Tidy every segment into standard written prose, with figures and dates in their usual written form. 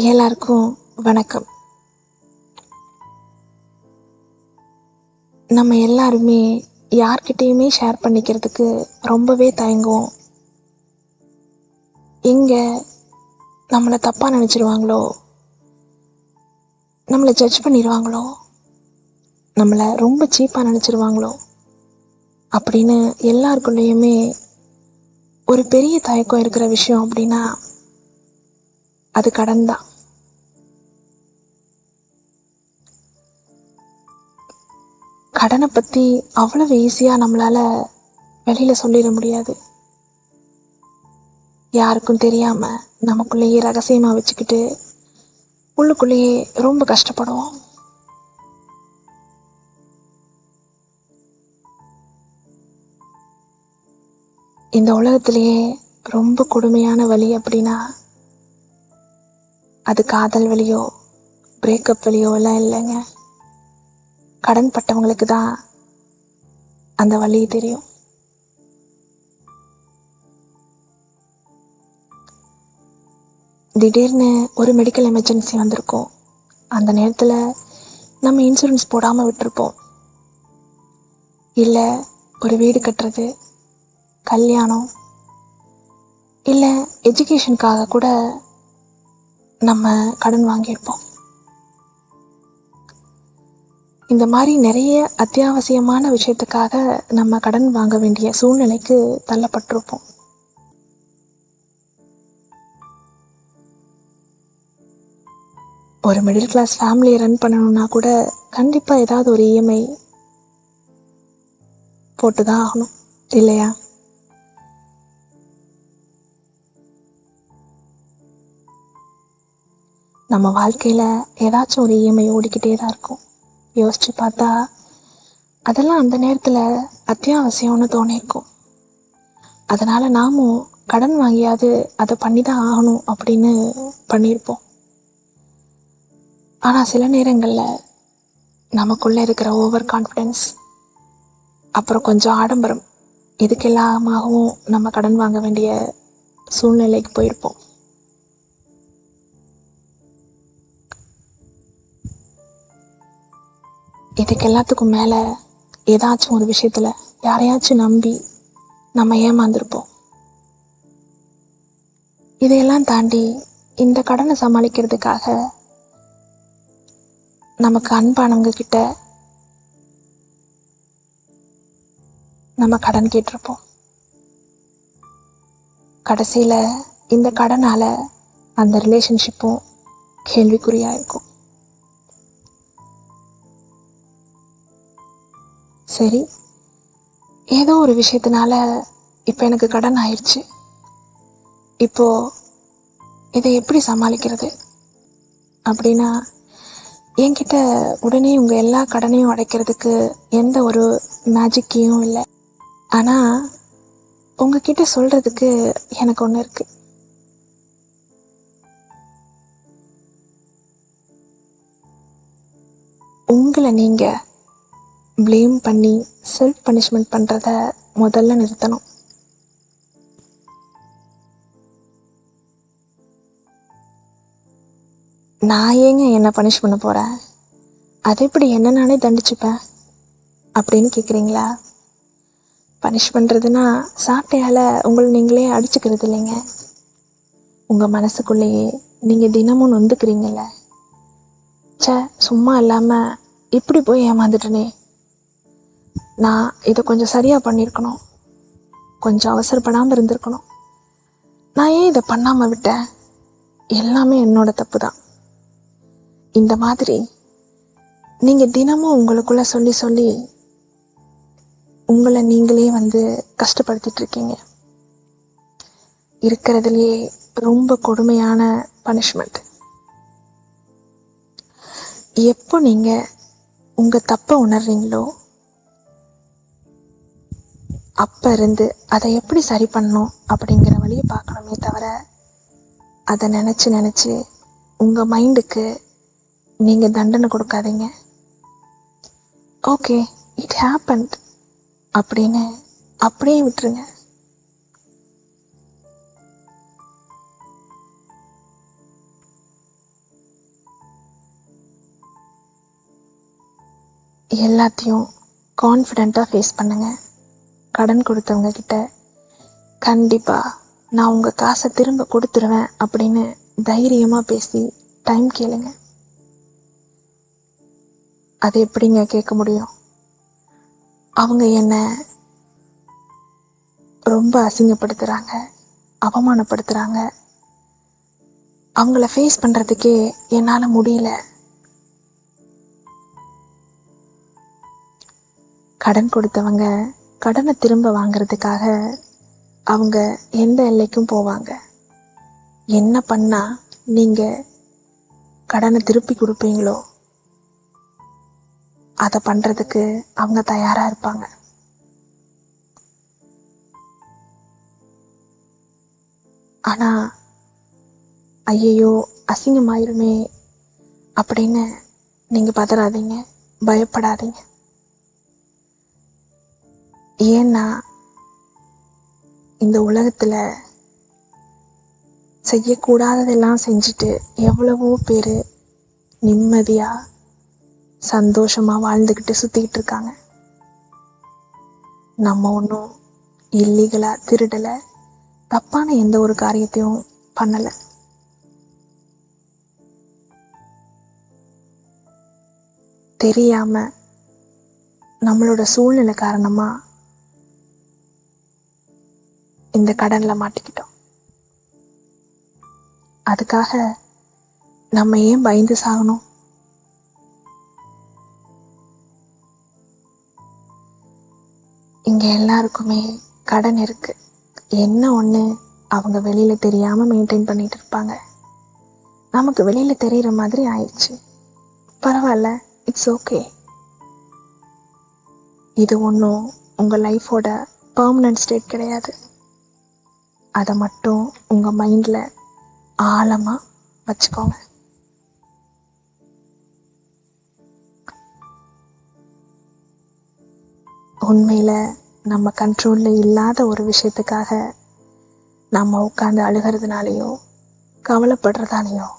எல்லாருக்கும் வணக்கம். நம்ம எல்லாருமே யார்கிட்டயுமே ஷேர் பண்ணிக்கிறதுக்கு ரொம்பவே தயங்குவோம். எங்கே நம்மளை தப்பாக நினச்சிருவாங்களோ, நம்மளை ஜட்ஜ் பண்ணிடுவாங்களோ, நம்மளை ரொம்ப சீப்பாக நினச்சிருவாங்களோ அப்படின்னு எல்லாருக்குள்ளேயுமே ஒரு பெரிய தயக்கம் இருக்கிற விஷயம் அப்படின்னா அது கடன் தான். கடனை பற்றி அவ்வளவு ஈஸியாக நம்மளால் வெளியில் சொல்லிட முடியாது. யாருக்கும் தெரியாமல் நமக்குள்ளேயே ரகசியமாக வச்சுக்கிட்டு உள்ளுக்குள்ளேயே ரொம்ப கஷ்டப்படுவோம். இந்த உலகத்திலேயே ரொம்ப கொடுமையான வலி அப்படின்னா அது காதல் வலியோ பிரேக்கப் வலியோ எல்லாம் இல்லைங்க. கடன் பட்டவங்களுக்கு தான் அந்த வலி தெரியும். திடீர்னு ஒரு மெடிக்கல் எமர்ஜென்சி வந்திருக்கும். அந்த நேரத்தில் நம்ம இன்சூரன்ஸ் போடாமல் விட்டுருப்போம். இல்லை ஒரு வீடு கட்டுறது, கல்யாணம், இல்லை எஜுகேஷனுக்காக கூட நம்ம கடன் வாங்கியிருப்போம். இந்த மாதிரி நிறைய அத்தியாவசியமான விஷயத்துக்காக நம்ம கடன் வாங்க வேண்டிய சூழ்நிலைக்கு தள்ளப்பட்டிருப்போம். ஒரு மிடில் கிளாஸ் ஃபேமிலியை ரன் பண்ணணும்னா கூட கண்டிப்பாக ஏதாவது ஒரு இஎம்ஐ போட்டு தான் ஆகணும், இல்லையா? நம்ம வாழ்க்கையில் ஏதாச்சும் ஒரு இஎம்ஐ ஓடிக்கிட்டே தான் இருக்கும். யோசித்து பார்த்தா அதெல்லாம் அந்த நேரத்தில் அத்தியாவசியம்னு தோணியிருக்கும். அதனால் நாமும் கடன் வாங்கியாவது அதை பண்ணி தான் ஆகணும் அப்படின்னு பண்ணியிருப்போம். ஆனால் சில நேரங்களில் நமக்குள்ளே இருக்கிற ஓவர் கான்ஃபிடென்ஸ், அப்புறம் கொஞ்சம் ஆடம்பரம், இதுக்கெல்லாமாகவும் நம்ம கடன் வாங்க வேண்டிய சூழ்நிலைக்கு போயிருப்போம். இதுக்கு எல்லாத்துக்கும் மேலே ஏதாச்சும் ஒரு விஷயத்தில் யாரையாச்சும் நம்பி நம்ம ஏமாந்துருப்போம். இதையெல்லாம் தாண்டி இந்த கடனை சமாளிக்கிறதுக்காக நமக்கு அன்பானவங்க கிட்ட நம்ம கடன் கேட்டிருப்போம். கடைசியில் இந்த கடனால் அந்த ரிலேஷன்ஷிப்பும் கேள்விக்குறியாக இருக்கும். சரி, ஏதோ ஒரு விஷயத்தினால இப்போ எனக்கு கடன் ஆயிடுச்சு. இப்போது இதை எப்படி சமாளிக்கிறது அப்படின்னா, என்கிட்ட உடனே உங்கள் எல்லா கடனையும் அடைக்கிறதுக்கு எந்த ஒரு மேஜிக்கையும் இல்லை. ஆனால் உங்ககிட்ட சொல்கிறதுக்கு எனக்கு ஒன்று இருக்குது. உங்களை நீங்கள் ப்ளேம் பண்ணி செல்ஃப் பனிஷ்மெண்ட் பண்ணுறத முதல்ல நிறுத்தணும். நான் ஏங்க என்ன பனிஷ் பண்ண போகிறேன், அதை எப்படி என்ன நானே தண்டிச்சுப்பேன் அப்படின்னு கேட்குறீங்களா? பனிஷ் பண்ணுறதுன்னா சாட்டையால் உங்களை நீங்களே அடிச்சுக்கிறது இல்லைங்க. உங்கள் மனசுக்குள்ளேயே நீங்கள் தினமும் நொந்துக்கிறீங்கள, சும்மா இல்லாமல் இப்படி போய் ஏமாந்துட்டனே, நான் இதை கொஞ்சம் சரியாக பண்ணியிருக்கணும், கொஞ்சம் அவசரப்படாமல் இருந்திருக்கணும், நான் ஏன் இதை பண்ணாமல் விட்டேன், எல்லாமே என்னோட தப்பு தான். இந்த மாதிரி நீங்கள் தினமும் உங்களுக்குள்ளே சொல்லி சொல்லி உங்களை நீங்களே கஷ்டப்படுத்திட்டு இருக்கீங்க. இருக்கிறதுலையே ரொம்ப கொடுமையான பனிஷ்மெண்ட். எப்போ நீங்கள் உங்கள் தப்பை உணர்றீங்களோ அப்போ இருந்து அதை எப்படி சரி பண்ணணும் அப்படிங்கிற வழியை பார்க்கணுமே தவிர, அதை நினச்சி உங்கள் மைண்டுக்கு நீங்கள் தண்டனை கொடுக்காதீங்க. ஓகே, இட் ஹேப்பன்ட் அப்படின்னு அப்படியே விட்டுருங்க. எல்லாத்தையும் கான்ஃபிடெண்ட்டாக ஃபேஸ் பண்ணுங்க. கடன் கொடுத்தவங்க கிட்ட கண்டிப்பாக நான் உங்கள் காசை திரும்ப கொடுத்துருவேன் அப்படின்னு தைரியமாக பேசி டைம் கேளுங்க. அது எப்படிங்க கேட்க முடியும்? அவங்க என்னை ரொம்ப அசிங்கப்படுத்துகிறாங்க, அவமானப்படுத்துகிறாங்க. அவங்கள ஃபேஸ் பண்ணுறதுக்கே என்னால் முடியல. கடன் கொடுத்தவங்க கடனை திரும்ப வாங்கிறதுக்காக அவங்க எந்த எல்லைக்கும் போவாங்க. என்ன பண்ணால் நீங்கள் கடனை திருப்பி கொடுப்பீங்களோ அதை பண்ணுறதுக்கு அவங்க தயாராக இருப்பாங்க. ஆனால் ஐயையோ அசிங்கமாயிருமே அப்படின்னு நீங்கள் பதறாதீங்க, பயப்படாதீங்க. ஏன்னா இந்த உலகத்தில் செய்யக்கூடாததெல்லாம் செஞ்சுட்டு எவ்வளவோ பேர் நிம்மதியாக சந்தோஷமாக வாழ்ந்துக்கிட்டு சுற்றிக்கிட்டு இருக்காங்க. நம்ம ஒன்றும் இல்லீகலாக திருடலை, தப்பான எந்த ஒரு காரியத்தையும் பண்ணலை. தெரியாமல் நம்மளோட சூழ்நிலை காரணமாக இந்த கடனில் மாட்டிக்கிட்டோம். அதுக்காக நம்ம ஏன் பயந்து சாகணும்? இங்கே எல்லாருக்குமே கடன் இருக்கு. என்ன ஒன்று, அவங்க வெளியில் தெரியாமல் மெயின்டைன் பண்ணிட்டு இருப்பாங்க. நமக்கு வெளியில் தெரிகிற மாதிரி ஆயிடுச்சு. பரவாயில்ல, இட்ஸ் ஓகே. இது ஒன்றும் உங்கள் லைஃபோட பர்மனன்ட் ஸ்டேட் கிடையாது. அதை மட்டும் உங்கள் மைண்டில் ஆழமாக வச்சுக்கோங்க. உண்மையில் நம்ம கண்ட்ரோலில் இல்லாத ஒரு விஷயத்துக்காக நம்ம உட்காந்து அழுகிறதுனாலையோ கவலைப்படுறதாலையோ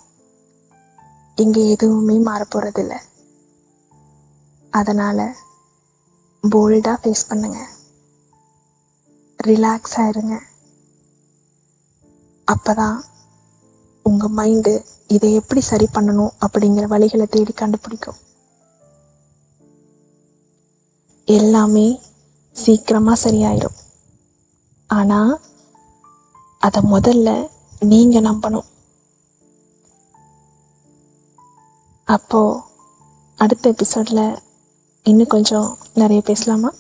இங்கே எதுவுமே மாறப்போகிறதில்ல. அதனால் போல்டாக ஃபேஸ் பண்ணுங்க, ரிலாக்ஸாக இருங்க. அப்போ தான் உங்கள் மைண்டு இதை எப்படி சரி பண்ணணும் அப்படிங்கிற வழிகளை தேடி கண்டுபிடிக்கும். எல்லாமே சீக்கிரமாக சரியாயிடும். ஆனால் அதை முதல்ல நீங்கள் நம்பணும். அப்போது அடுத்த எபிசோடில் இன்னும் கொஞ்சம் நிறைய பேசலாமா?